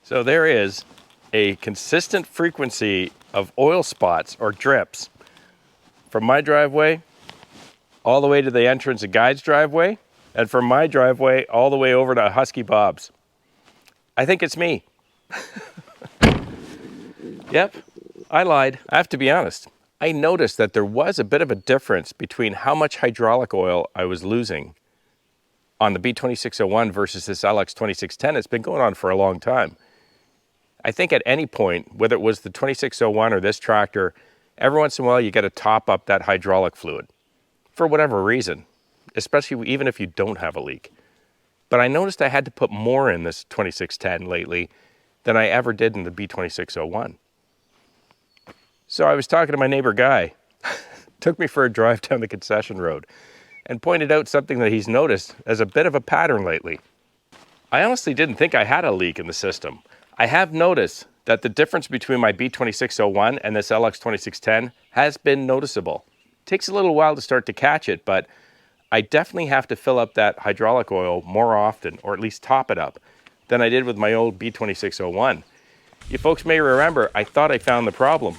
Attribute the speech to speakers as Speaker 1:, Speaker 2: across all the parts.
Speaker 1: So there is a consistent frequency of oil spots or drips from my driveway all the way to the entrance of Guy's driveway, and from my driveway all the way over to Husky Bob's. I think it's me. Yep, I lied. I have to be honest. I noticed that there was a bit of a difference between how much hydraulic oil I was losing on the B2601 versus this LX2610. It's been going on for a long time. I think at any point, whether it was the 2601 or this tractor, every once in a while you got to top up that hydraulic fluid for whatever reason, especially even if you don't have a leak. But I noticed I had to put more in this 2610 lately than I ever did in the B2601. So I was talking to my neighbor Guy, took me for a drive down the concession road, and pointed out something that he's noticed as a bit of a pattern lately. I honestly didn't think I had a leak in the system. I have noticed that the difference between my B2601 and this LX2610 has been noticeable. It takes a little while to start to catch it, but I definitely have to fill up that hydraulic oil more often, or at least top it up, than I did with my old B2601. You folks may remember, I thought I found the problem.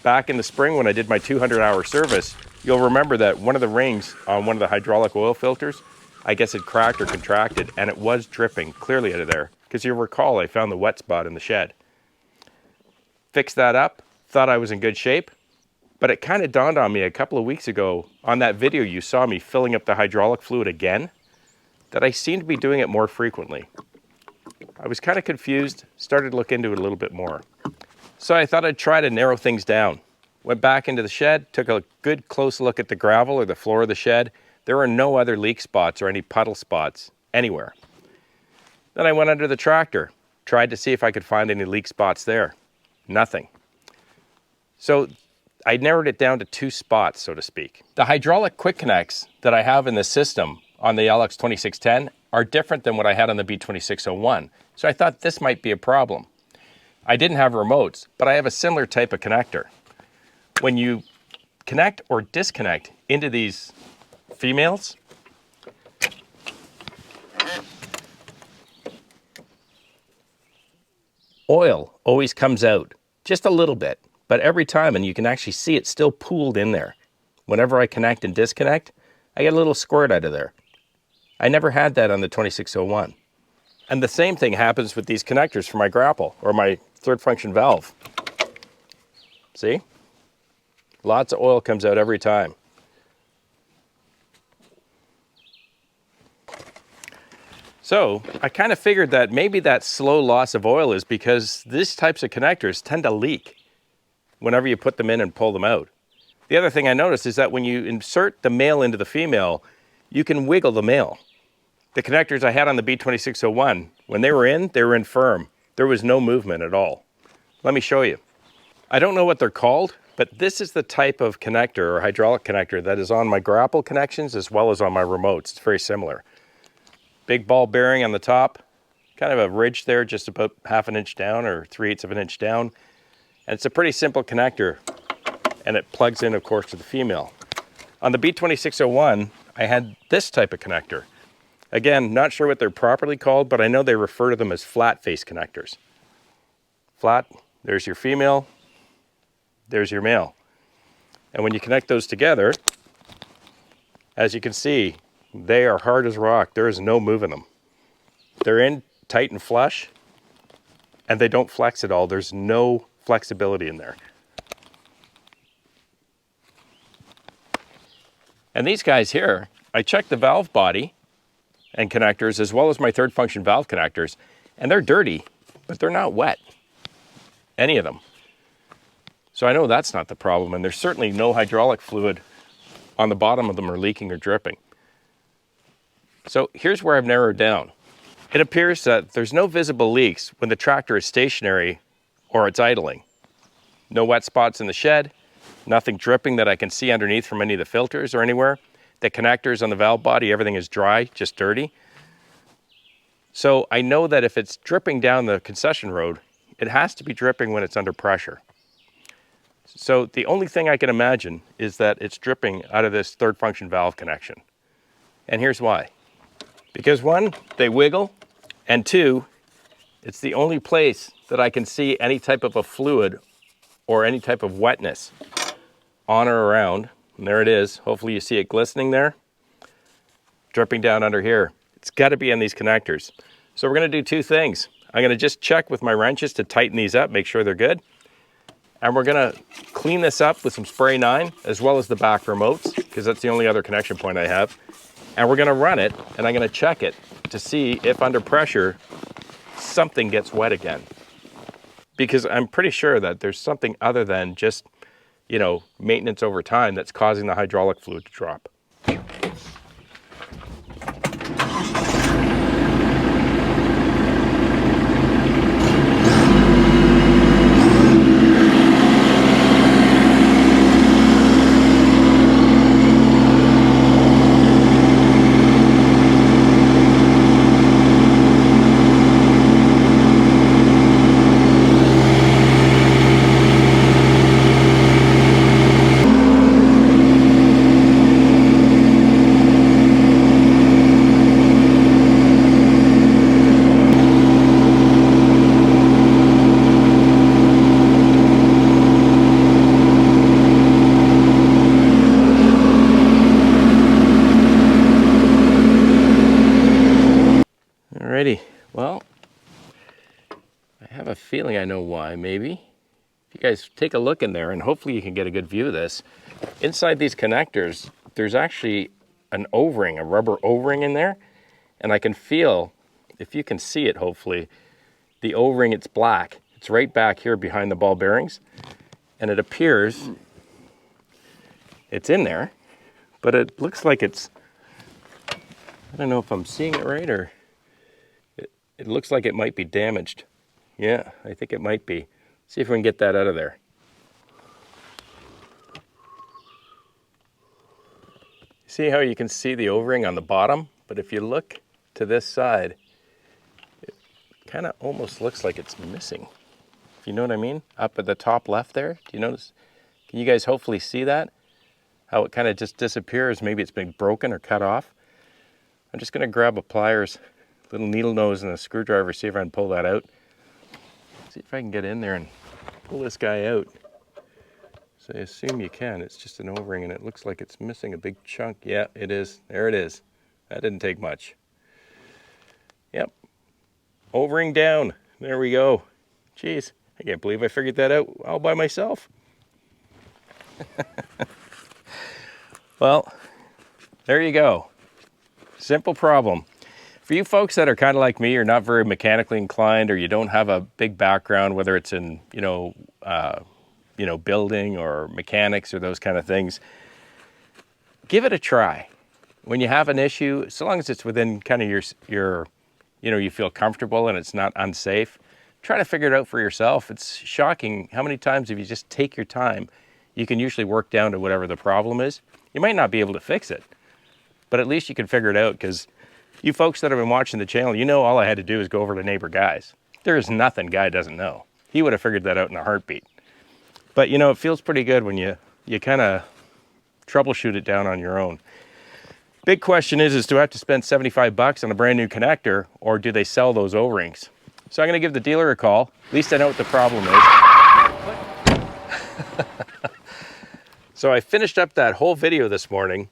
Speaker 1: Back in the spring when I did my 200-hour service, you'll remember that one of the rings on one of the hydraulic oil filters, I guess it cracked or contracted, and it was dripping clearly out of there. Because you'll recall I found the wet spot in the shed. Fixed that up, thought I was in good shape, but it kind of dawned on me a couple of weeks ago on that video you saw me filling up the hydraulic fluid again, that I seemed to be doing it more frequently. I was kind of confused, started to look into it a little bit more. So I thought I'd try to narrow things down. Went back into the shed, took a good close look at the gravel or the floor of the shed. There were no other leak spots or any puddle spots anywhere. Then I went under the tractor, tried to see if I could find any leak spots there. Nothing. So I narrowed it down to two spots, so to speak. The hydraulic quick connects that I have in the system on the LX2610 are different than what I had on the B2601. So I thought this might be a problem. I didn't have remotes, but I have a similar type of connector. When you connect or disconnect into these females, oil always comes out, just a little bit, but every time, and you can actually see it still pooled in there. Whenever I connect and disconnect, I get a little squirt out of there. I never had that on the 2601. And the same thing happens with these connectors for my grapple or my third function valve. See? Lots of oil comes out every time. So I kind of figured that maybe that slow loss of oil is because these types of connectors tend to leak whenever you put them in and pull them out. The other thing I noticed is that when you insert the male into the female, you can wiggle the male. The connectors I had on the B2601, when they were in firm. There was no movement at all. Let me show you. I don't know what they're called, but this is the type of connector or hydraulic connector that is on my grapple connections as well as on my remotes. It's very similar. Big ball bearing on the top, kind of a ridge there, just about 1/2 inch down or 3/8 of an inch down. And it's a pretty simple connector, and it plugs in, of course, to the female. On the B2601, I had this type of connector. Again, not sure what they're properly called, but I know they refer to them as flat face connectors. Flat, there's your female, there's your male. And when you connect those together, as you can see, they are hard as rock. There is no moving them. They're in tight and flush, and they don't flex at all. There's no flexibility in there. And these guys here, I checked the valve body and connectors as well as my third function valve connectors, and they're dirty, but they're not wet, any of them. So I know that's not the problem, and there's certainly no hydraulic fluid on the bottom of them or leaking or dripping. So here's where I've narrowed down. It appears that there's no visible leaks when the tractor is stationary or it's idling. No wet spots in the shed, nothing dripping that I can see underneath from any of the filters or anywhere. The connectors on the valve body, everything is dry, just dirty. So I know that if it's dripping down the concession road, it has to be dripping when it's under pressure. So the only thing I can imagine is that it's dripping out of this third function valve connection. And here's why. Because one, they wiggle, and two, It's the only place that I can see any type of a fluid or any type of wetness on or around. And there it is. Hopefully you see it glistening there, dripping down under here. It's got to be in these connectors. So we're going to do two things. I'm going to just check with my wrenches to tighten these up, make sure they're good. And we're going to clean this up with some Spray 9, as well as the back remotes, because that's the only other connection point I have. And we're going to run it, and I'm going to check it to see if under pressure, something gets wet again. Because I'm pretty sure that there's something other than just, you know, maintenance over time that's causing the hydraulic fluid to drop. Alrighty, well, I have a feeling I know why, maybe. If you guys take a look in there, and hopefully you can get a good view of this. Inside these connectors, there's actually an O-ring, a rubber O-ring in there. And I can feel, if you can see it hopefully, the O-ring, it's black. It's right back here behind the ball bearings. And it appears it's in there, but it looks like it's, I don't know if I'm seeing it right, or it looks like it might be damaged. Yeah, I think it might be. See if we can get that out of there. See how you can see the O-ring on the bottom? But if you look to this side, it kind of almost looks like it's missing. If you know what I mean? Up at the top left there, do you notice? Can you guys hopefully see that? How it kind of just disappears. Maybe it's been broken or cut off. I'm just going to grab a pliers, little needle nose and a screwdriver, see if I can pull that out. See if I can get in there and pull this guy out. So I assume you can. It's just an O-ring and it looks like it's missing a big chunk. Yeah, it is. There it is. That didn't take much. Yep. O-ring down. There we go. Jeez, I can't believe I figured that out all by myself. Well, there you go. Simple problem. For you folks that are kind of like me, you're not very mechanically inclined, or you don't have a big background, whether it's in, building or mechanics or those kind of things, give it a try. When you have an issue, so long as it's within kind of your you feel comfortable and it's not unsafe, try to figure it out for yourself. It's shocking how many times if you just take your time, you can usually work down to whatever the problem is. You might not be able to fix it, but at least you can figure it out, because you folks that have been watching the channel, you know all I had to do is go over to neighbor Guy's. There is nothing Guy doesn't know. He would have figured that out in a heartbeat. But you know, it feels pretty good when you kind of troubleshoot it down on your own. Big question is do I have to spend 75 bucks on a brand new connector, or do they sell those O-rings? So I'm going to give the dealer a call. At least I know what the problem is. So I finished up that whole video this morning.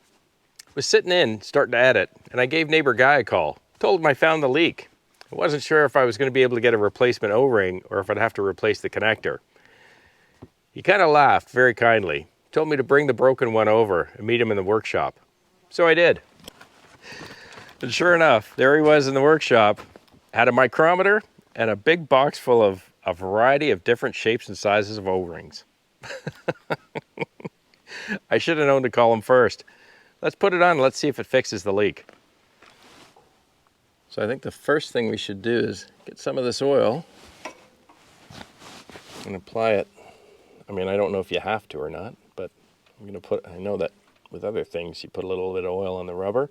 Speaker 1: Was sitting in, starting to edit, and I gave neighbor Guy a call. Told him I found the leak. I wasn't sure if I was going to be able to get a replacement O-ring or if I'd have to replace the connector. He kind of laughed very kindly. Told me to bring the broken one over and meet him in the workshop. So I did. And sure enough, there he was in the workshop. Had a micrometer and a big box full of a variety of different shapes and sizes of O-rings. I should have known to call him first. Let's put it on and let's see if it fixes the leak. So I think the first thing we should do is get some of this oil and apply it. I mean, I don't know if you have to or not, but I'm going to put, I know that with other things you put a little bit of oil on the rubber.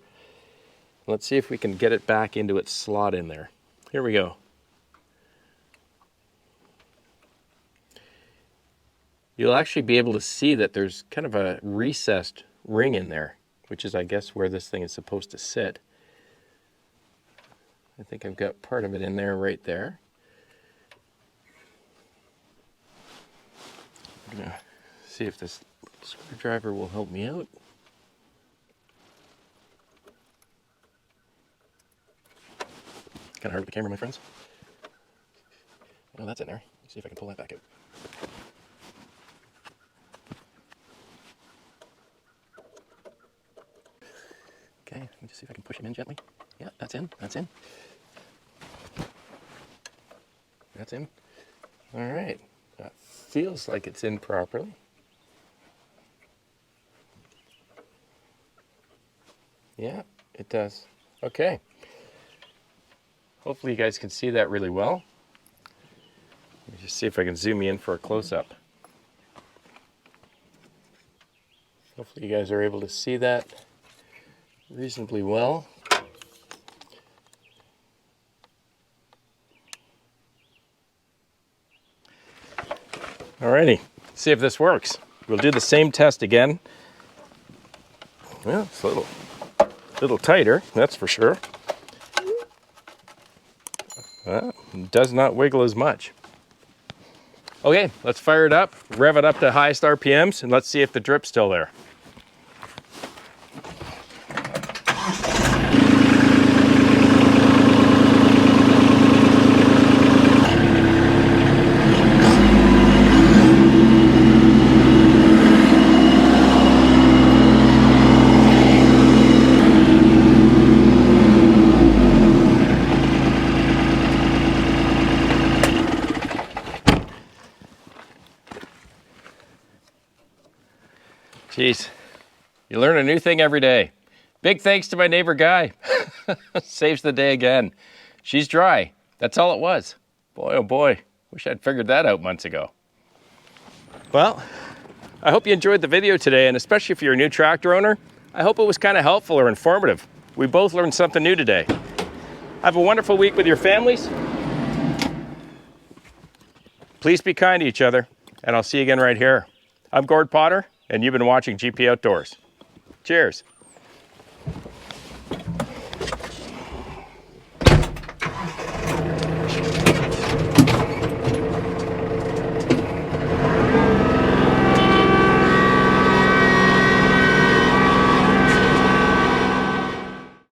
Speaker 1: Let's see if we can get it back into its slot in there. Here we go. You'll actually be able to see that there's kind of a recessed ring in there, which is, I guess, where this thing is supposed to sit. I think I've got part of it in there right there. gonna see if this screwdriver will help me out. It's kind of hard with the camera, my friends. Oh, that's in there. Let's see if I can pull that back out. Okay, let me just see if I can push him in gently. Yeah, that's in. That's in. That's in. All right. That feels like it's in properly. Yeah, it does. Okay. Hopefully you guys can see that really well. Let me just see if I can zoom you in for a close-up. Hopefully you guys are able to see that reasonably well. Alrighty, see if this works. We'll do the same test again. Well, it's a little tighter, that's for sure. It does not wiggle as much. Okay, let's fire it up, rev it up to highest RPMs, and let's see if the drip's still there. Jeez, you learn a new thing every day. Big thanks to my neighbor Guy. Saves the day again. She's dry. That's all it was. Boy, oh boy. Wish I'd figured that out months ago. Well, I hope you enjoyed the video today, and especially if you're a new tractor owner, I hope it was kind of helpful or informative. We both learned something new today. Have a wonderful week with your families. Please be kind to each other, and I'll see you again right here. I'm Gord Potter, and you've been watching GP Outdoors. Cheers.